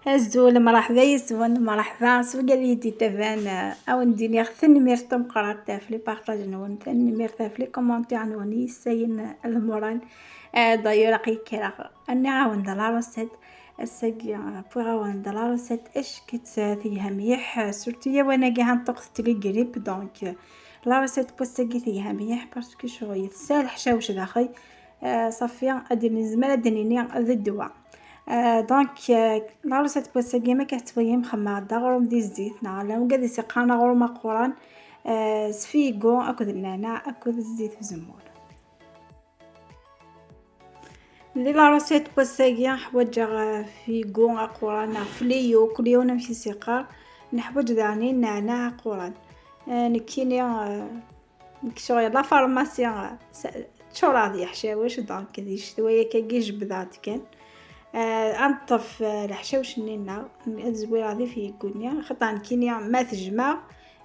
الزول مرحبا يسون مرحبا سوق ليدي تبان او نديني خثني ميرتم قرات في لي بارطاج نون ثاني ميرتا في لي كومونتير نوني سين المورال دايوغ كيرا اني عاون لا روسيت الساقي بوغ عاون لا روسيت اش كيت فيها مليح سورتو يا وانا كاع نطقت لي قريب دونك لا روسيت بوساقي فيها مليح باسكو شغل يتسال حشاوش داخل صافي اديني زمال اديني ذا الدواء دونك لا روسيت بوساقي ما كتبغي مخمر داغروم دي الزيت نعلم وقادي سيقانا غروم قران سفيقو اكد النعناع اكد الزيت الزمور لي لا روسيت بوساقي حوايج فيقو قران فليو كل يوم نمشي سيقار نحوج داني النعناع قران نكيني نكشوي لا فارماسي تشورا دي حشاوش دونك دي شويه كي جبدات كان انطف الحشاوش نينا الزويره هذه في كونيا خطان كينيا ما تجمع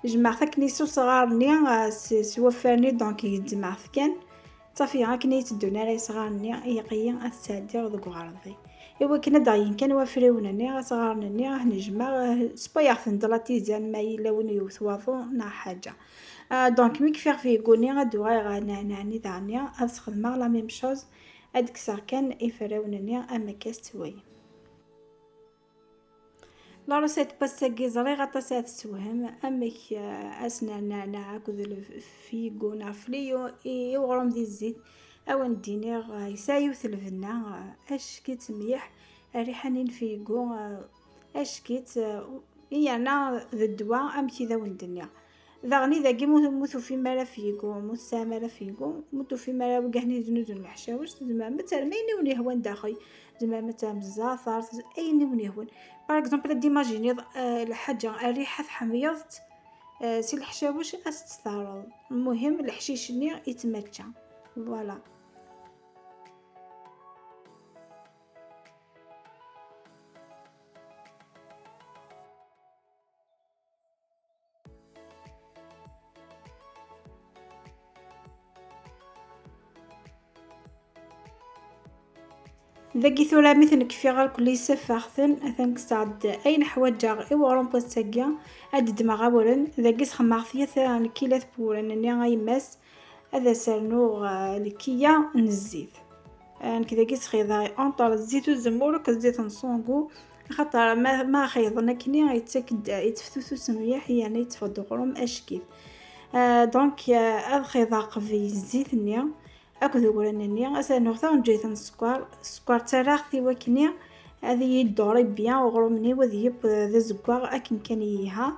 جمع ثكني سو صغارني سوفاني دونك يجمع كان صافي هاكني تدونا لي صغارني يقيا السادير ذوك غارضي ايوا كنا داين كان وافريونني صغارني راه نجمع سبايا ثندلا تيزان ما يلون يوثواضو نا حاجه دونك مي كفير في كوني غادو غير نعني دانيا اسخدم لا ميم شوز هاديك الساعه كان يفراونني اما كاستوي لا روسيت باساكي زري غطاس تسوهم امك اسنا نعناع كذل فيغو نافليو يوغرم دي الزيت او نديني يسايو ثلفنا اش كيت مليح ريحانين فيغو اش كيت يانا ذا الدواء امشي ذا وندنيا ذاغني ذاكي موثو في مالا فيغو موسا مالا فيغو موتو في مالا وقهني زنوزن الحشاوش زعما مثلا ما ينوني هوان داخل زعما مثلا بزافر اي نوني هوان باغ اكزومبل ديماجيني الحاجه الريحه حميضت سي الحشاوش استثارو المهم الحشيش ني يتمتع فوالا ذاكي ثولا مثل كفي غير كل يسفاختن اثن كسعد اين حواجا ايوا بوساكيا اد دماغ اولن ذاكي سخماغ فيا الكيلات بورن اني غايماس هذا سرنو الكيا نزيت كذا كي تخيضها اونطر الزيت والزمور كزيت نصونغو خاطر ما خيضنا كني غيتاكد يتفتوسو سميح يعني يتفضو قروم اشكيف دونك خيضها قفي الزيت نيا اكد ورانني اسانوغتا نجيت السكر تراختي وكني هذه يدوري بيان وغرومني وذيب ذا زكوار اكن كان يها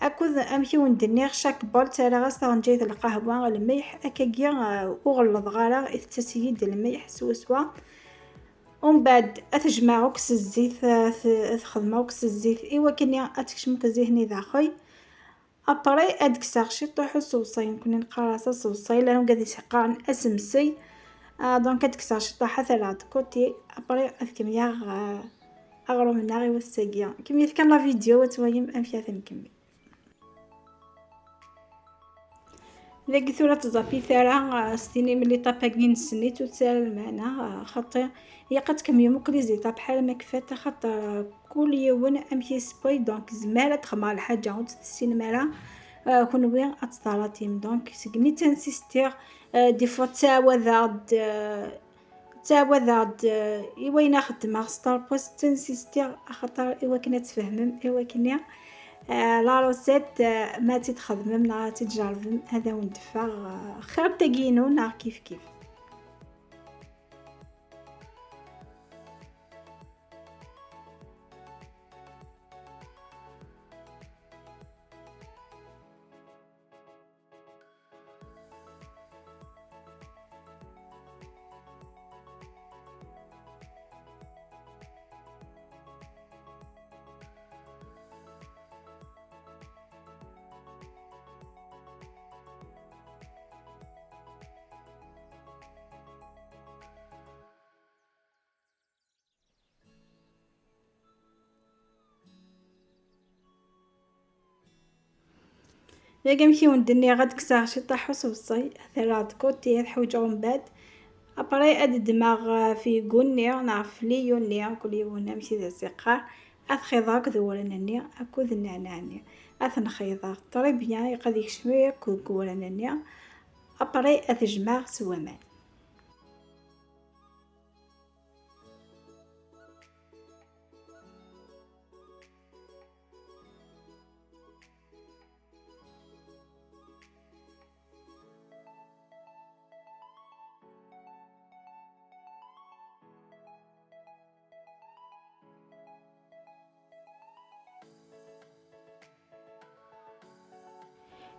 اكد امشي وندني شاك بول تراغس نجيت القهوه الملح اكاكيا وغلظ غالا تسيد الملح سوا ومن بعد اتجمع كس الزيت تخدمو كس الزيت ايوا كني اتكشمك ذهني داخل ابري ادك ساغشي طيحو صوصين كوني نقراصه صوصين لانه قاعد يسقان اسمسي دونك ادك ساغشي طاحه ثلاث كوتي ابري اكميا اغرو من ناغي والساقيه كمية كان لا فيديو وتويم امشي نكمل ذاك ثورة تزابي ثرا ستيني ملي طاباكين سنيت وتسال معنا خاطر هي قد كم يوم كل زيتا بحال ما كفات خاطر كل يوم امشي سباي دونك زمالة تخمر الحاجة وتتسين مالا كونوي اتطالاتيم دونك سكني تنسيستير دي فوا تعوض ايوا نخدم ستار بوست تنسيستير خاطر ايوا كنا تفهمم ايوا كنا لا روسيت ما تتخدم لا تتجرب هذا وندفع خير تاقينو نا كيف كيف يا كنمشي وندني غد كساغ شي طاحو صوصي ثلاث كوتي حوجو من بعد ابري اد دماغ في كوني نعرف لي يوني كل يوم نمشي ذا سقار أتخيضاك ذورنني أكود النعناني أثنخيضا طري بيان يقديك شوية كود كورنني أبري أتجمع سوامان.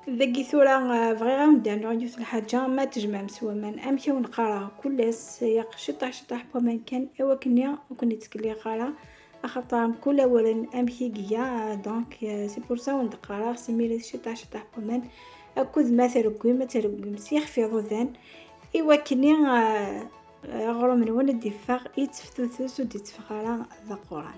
ذاكي ثورة بغيغ نبدا نعيط الحاجة ما تجمع سوامان أمشيو نقرا كلاس ياق شطح شطح بومان كان إوا كنيا وكني تكلي قرا أخاطر كل أولا أمشي كيا دونك سي بور سا ونقرا سميري شطح شطح بومان أكود ما ترقم سيخ في ذان إوا كني غرو من وين ديفاغ يتفتوثوس وديتفغارا ذا قران.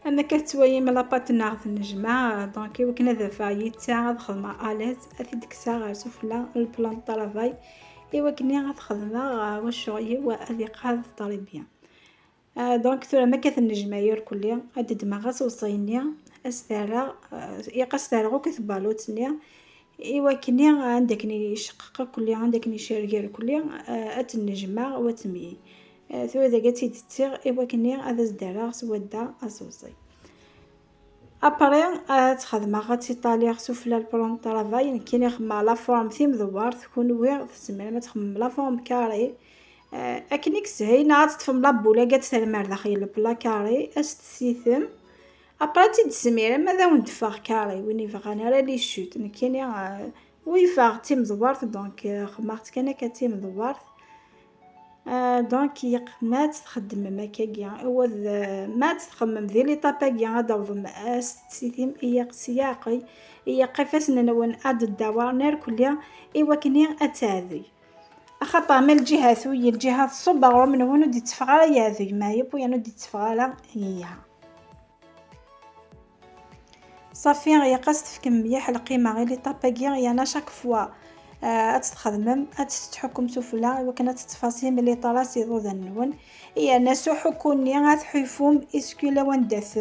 أنا كتويا من لاباط ناغذ النجمة دونك وكنا ذا يتا غتخدم أليز أثي دكسا غير سفلا البلان طرافاي إوا كني غتخدمها واش هو هادي قاعد طري بيان. دونك ثورة ما كانت النجمة كليا هاد دماغ وصيني أستارا يقستارا غو كتبالوتني إوا كني عندكني شقق كليا عندكني شارجير كليا أت النجمة وتمي ثورة ذا قاتي تتيغ إوا كني هذا زدارا سودا أسوسي. أبري تخدم غتيطاليغ سفلا البلان طرافاي كاين يخدم لا فورم ثيم دوار تكون ويغ تسمى ما تخدم لا فورم كاري أكنيك سهينا عاد تفهم لابولا قات سلمار داخل بلا كاري أستسيثم أبري تسمير ماذا وندفاغ كاري وين يفغ أنا راه لي شوت كاين ويفاغ تيم دوار دونك خمارت كان كتيم دوار دونك ما تخدم مكاكيا هو ما تخمم ذي لي طاباكيا هذا وضم استسيثم إياق سياقي إياق فاسنا نون أد الدوار نار كلها إوا كني أتاذي أخطأ من الجهة ثوي الجهة الصبغ من هنا دي تفعل يا ذي ما يبو يعني دي تفعل هي صافي يا قصد في كمية القيمة غير لي طاباكيا يعني شاك فوا أتخدمم أتتحكم سفلا وكانت تفاصيل ملي طراسي ذو ذنون إيا ناس حكوني غتحيفهم إسكو لا وندث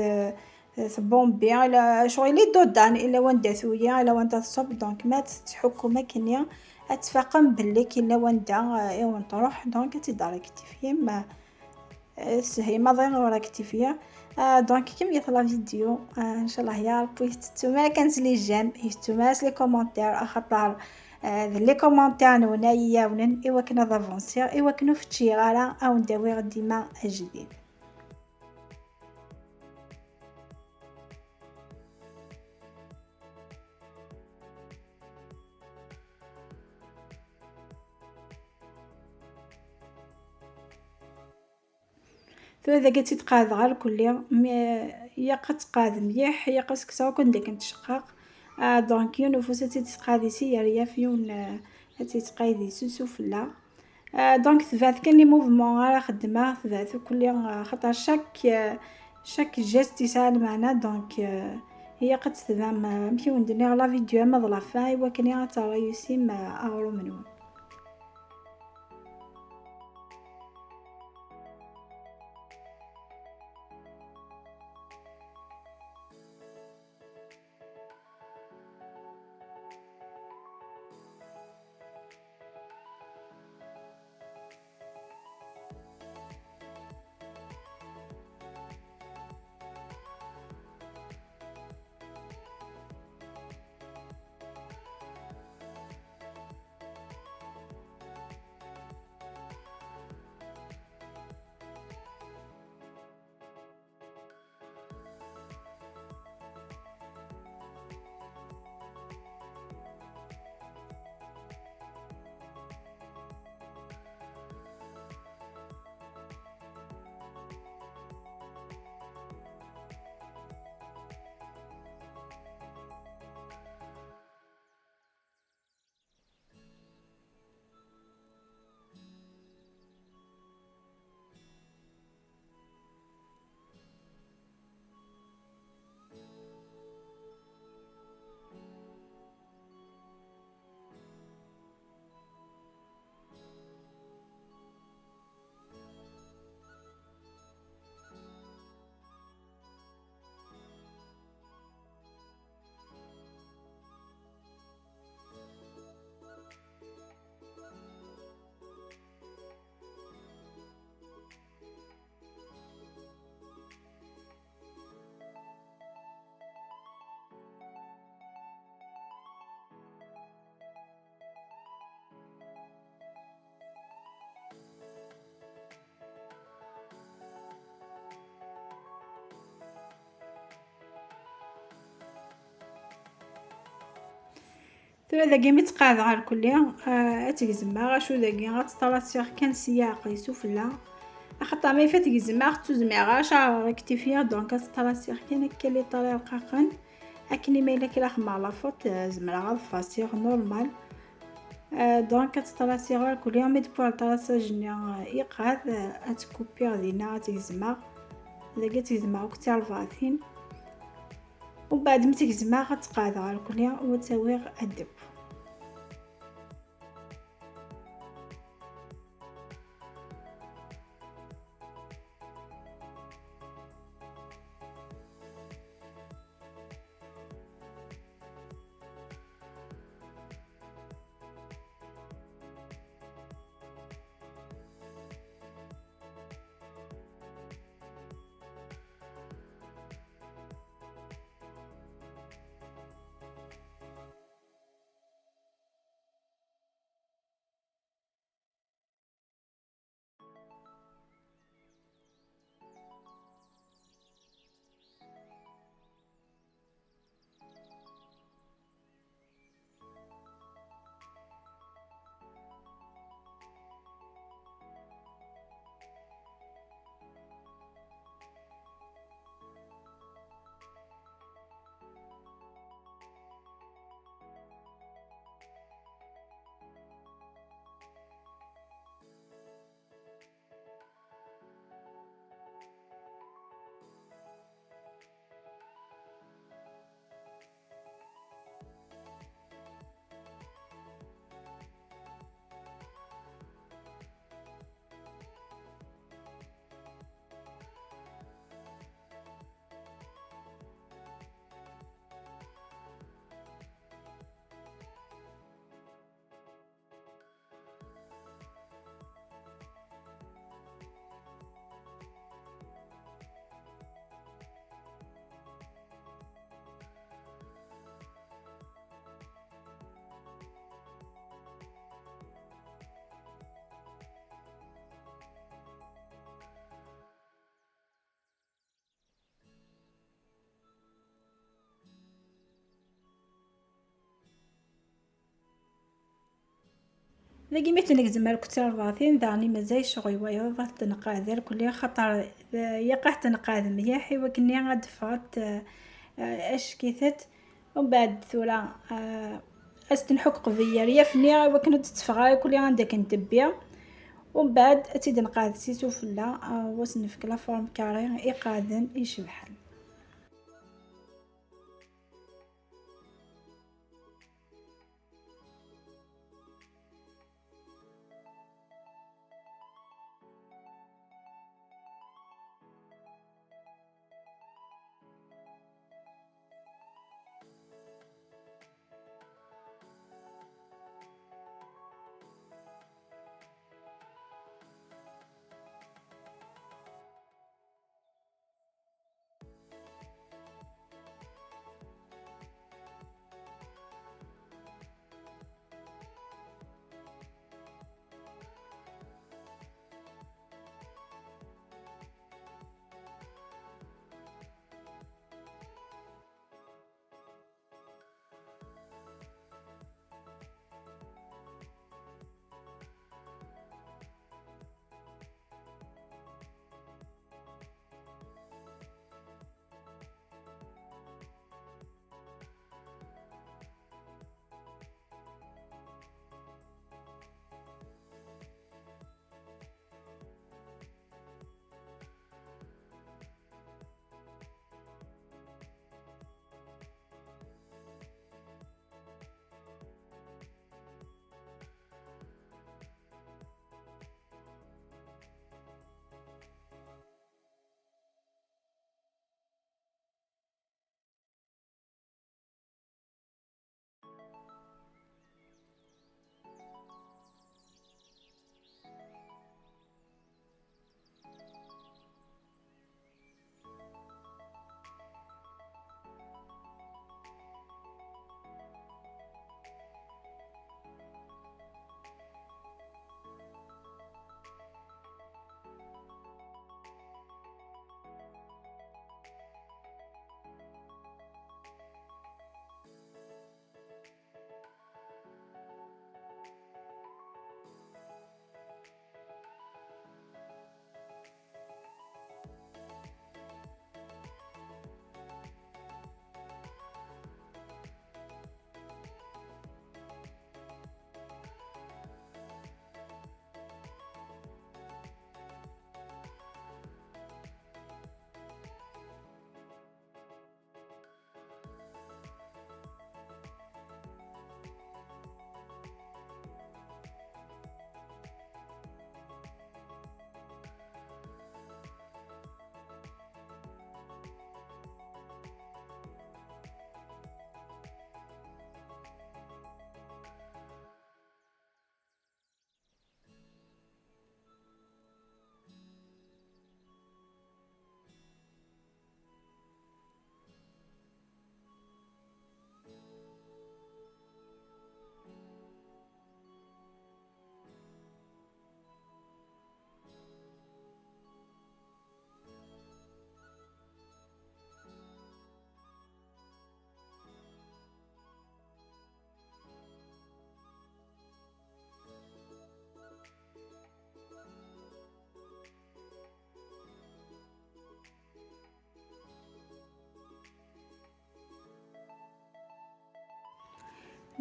ثبومبي على شغل لي دودان إلا وندث ويا إلا وند تصب دونك ما تتحكم كنيا أتفاقم بلي كلا وندا إيوا تروح دونك تداركتيفيا ما سهي ما ضيع راكتيفيا دونك كيما قلت لا فيديو ان شاء الله يا ربي تتوما كانت لي جيم يتوما لي كومونتير اخطر لي كومونتير نونايا ونن ايوا كنا دافونسير ايوا كنا فتشي غالا او نداوي ديما جديد. ثم إذا قلتي تقاد غير الكلية يا قتقاد مليح يا قسكسا كون داك نتشقاق. دونك نفوسا تقادي سياريا فيون تقايدي سوسوفلا. دونك ثبات كان لي موفمون راه خدمه ثبات كل خاطر شاك جيست يساعد معنا. دونك هي قد تفهم مشيو ندير لا فيديو ما ظلافا ايوا كان ترى يسيم اغرو منون. ثم ذاكي مي تقاد غير الكلية تجزمها غاشو ذاكي غتطلاسيغ كان سياق يسوفلا خاطر ما يفات تجزمها تزمع غاشا ريكتيفيا. دونك تطلاسيغ كان كلي طالع رقاقا اكني ما الا كلا خما لافوت زمرا غفاسيغ نورمال. دونك تطلاسيغ غير الكلية مي تبوع طلاساج يقاد تكوبيغ دينا تجزمها ذاكي تجزمها وكتي الفاثين وبعد ما تجزمها غتقاد غير الكلية وتساويغ الدب. ذاكي مي تنقزم كتر باطين داني مازال شغل ويا ضغط تنقادر كل خطر يقع تنقاد مليح وكني غاد فات اش كيثت ومن بعد ثورة استنحك قبير يفني وكنت تتفغى كل عندك نتبيا ومن بعد تيد نقاد سيتو فلا وسنفك لا فورم كاري يقادن يشبحن.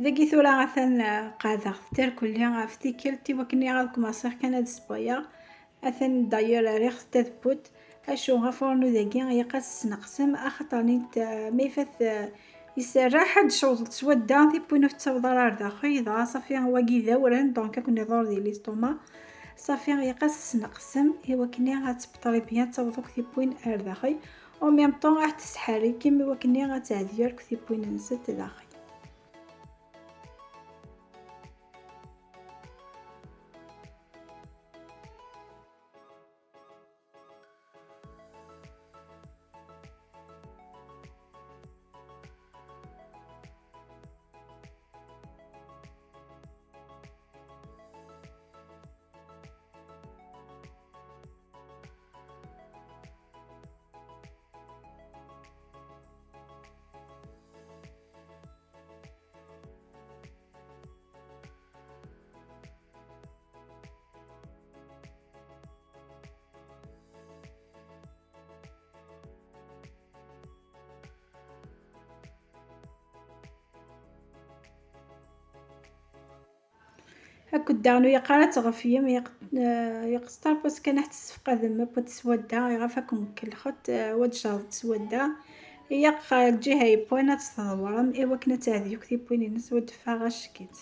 ذاكي ثورة غثان قادة تر كلها غفتيكلتي وكني غاكم أصيح كان هاد السبايا أثن داير ريخ تثبت أشو غفورنو ذاكي يقاس نقسم أخطرني ميفث يسرح حد شوط تسودا ذي بوينو تصوضر داخل إذا صافي هو كي ورن دونك كوني ضور دي ليستوما صافي يقاس نقسم هو كني غتبطري بيان تصوضوك ذي بوين داخل أو ميم طون راح تسحري كيما وكني غتعذيرك ذي بوين نسد داخل. أكد دانو يقارات غفيم يقستار بس كان حتى الصفقة ذم بتسودا يغفاكم كل خط وجه تسودا يق الجهة يبوينات تضورم إيوا كنا تاذي يكتي بوينين نسود فاغاش كيت.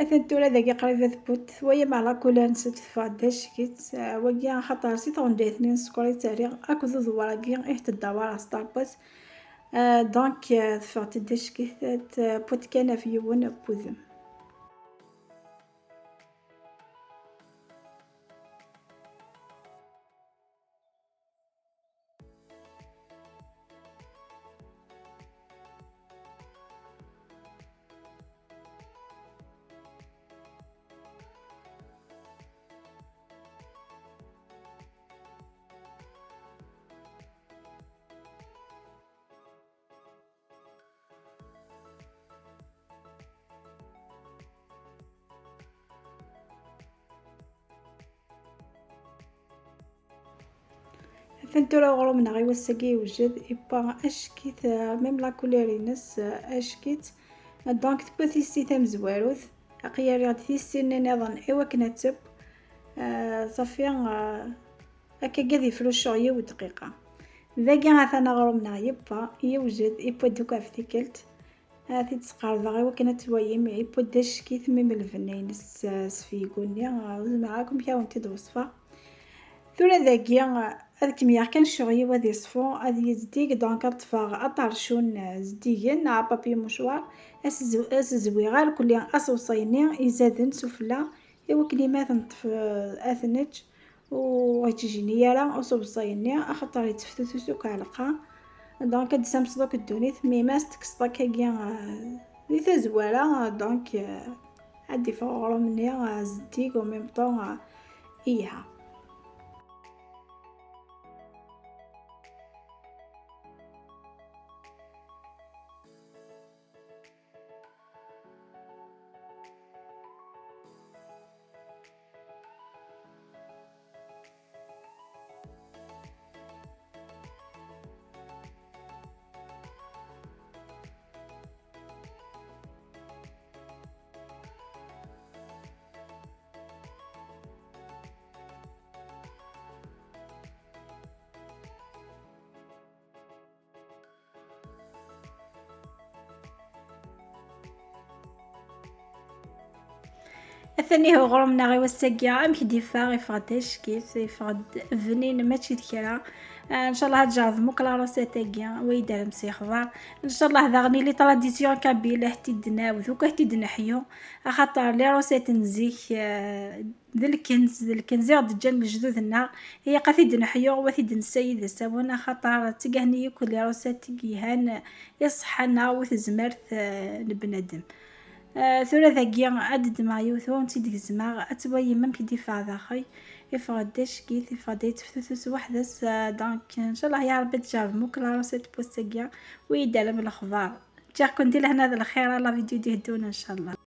أثن تورا ذاكي قريبة ثبوت ويا مع لاكولا نسيت تفاداش كيت ويا خطر سيت غنديتني سكوري تاريخ أكو ذو ذوراكي إحت الدوار ستاربس دونك ثفات داش كيت بوت كان في يوون بوذم. فانتورا غرومنا غي وساقي وجد إبا أشكيت ميم لا كوليرينس أشكيت دونك تبا تيسي تام زواروث أقيا غاد تيسي نظن إوا كنتب صافي هكا قاعد يفلوس شوية ودقيقة ذاكي غاثنا غرومنا يبا يوجد إبا دوكا فتيكلت هاثي تسقارضا غي وكانت ويم إبا داش كيت ميم الفنينس سفيقوني معاكم يا وانتي دوصفة ثورا ذاكي هذاك مياه كان شغي وذي صفو هذي يزديق دونك طفاغ أطرشون زديقن ع بابي مشوار أس زويغال كل أصوصيني يزادن سفلا إوا كلمات نطف أثنج وغيتجيني يارا أصوصيني أخطر يتفتو سوك علقا دونك هاد سامس دوك الدونيت ميماس تكسطاك هكيا ذي تزوارا دونك عادي فغرو مني زديق وميم طون إيها. الثاني هو غرمنا غي وساقيا أمك ديفا غي فغداش كيف يفغد فنين ماشي دكرا ان شاء الله تجربوا كلا روسيتاكيا ويدار مسي خضار. ان شاء الله داغني لي طراديسيون كابيله حتى دناوذ وكا نحيو خاطر لي روسيت نزيك ذا الكنز يغد جان جدودنا هي قاثيد نحيو وثيد نسيد ساونا خاطر تقهني كل لي روسيت كيهان يصحنا وتزمرت لبنادم. ثورة ذاكيا عدد ما يوثون تيدك زماغ أتباي ممكن ديفا ذاخي يفغدش كيث يفغدي تفتوس وحدس. دونك ان شاء الله يا ربي تجربوا كلا روسيت بوستيكيا ويدالم الخضار. جا كنت لهنا هذا الخير على فيديو ديهدونا ان شاء الله.